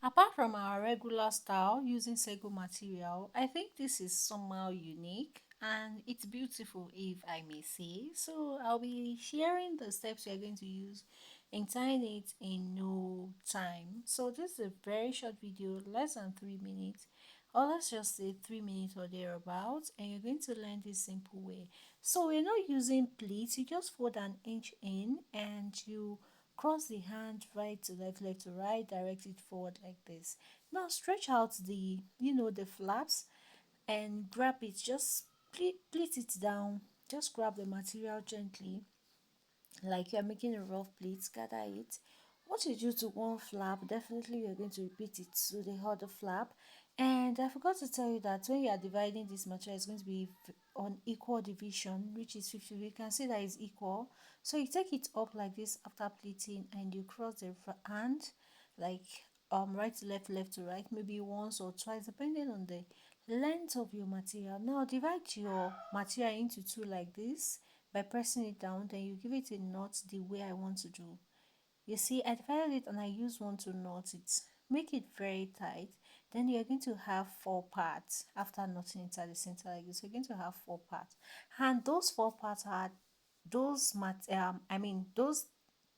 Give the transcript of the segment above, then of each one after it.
Apart from our regular style using Sego material, I think this is somehow unique and it's beautiful if I may say. So I'll be sharing the steps we are going to use in tying it in no time. So this is a very short video, less than 3 minutes, or let's just say 3 minutes or thereabouts, and you're going to learn this simple way. So we're not using pleats, you just fold an inch in and you cross the hand right to left, left to right, direct it forward like this. Now stretch out the flaps and grab it, just pleat it down, just grab the material gently like you're making a rough plate, gather it. What you do to one flap, definitely you're going to repeat it to the other flap. And I forgot to tell you that when you are dividing this material, it's going to be on equal division, which is 50. You can see that it's equal. So you take it up like this after pleating and you cross the hand like right to left, left to right, maybe once or twice depending on the length of your material. Now divide your material into two like this by pressing it down, then you give it a knot the way I want to do. You see, I divided it and I use one to knot it. Make it very tight. Then you're going to have four parts after knotting it at the center like this. You're going to have four parts, and those four parts are those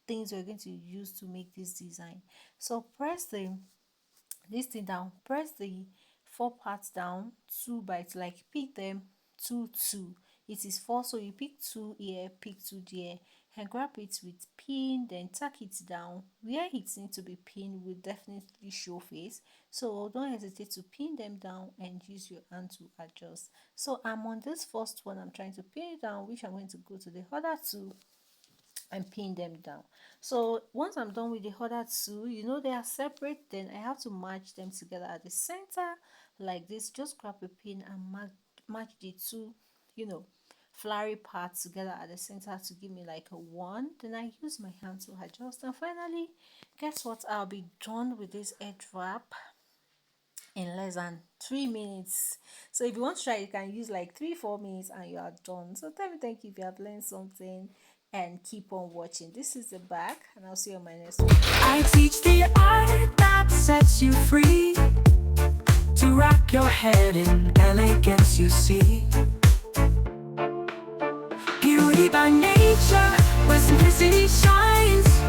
things you're going to use to make this design. So press this thing down, press the four parts down two by two, like pick them two. It is four, so you pick two here, pick two there, and grab it with pin, then tack it down where it needs to be pinned will definitely show face, so don't hesitate to pin them down and use your hand to adjust. So I'm on this first one, I'm trying to pin it down, which I'm going to go to the other two and pin them down. So once I'm done with the other two, they are separate, then I have to match them together at the center like this. Just grab a pin and match the two flowery parts together at the center to give me like a one. Then I use my hand to adjust, and finally, guess what, I'll be done with this edge wrap in less than 3 minutes. So if you want to try, you can use like 3-4 minutes and you are done. So tell me thank you if you have learned something, and keep on watching. This is the back, and I'll see you on my next one. I teach the art that sets you free, to rock your head in elegance you see. Beauty by nature, where simplicity shines.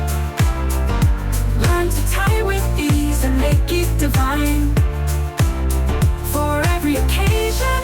Learn to tie with ease and make it divine. For every occasion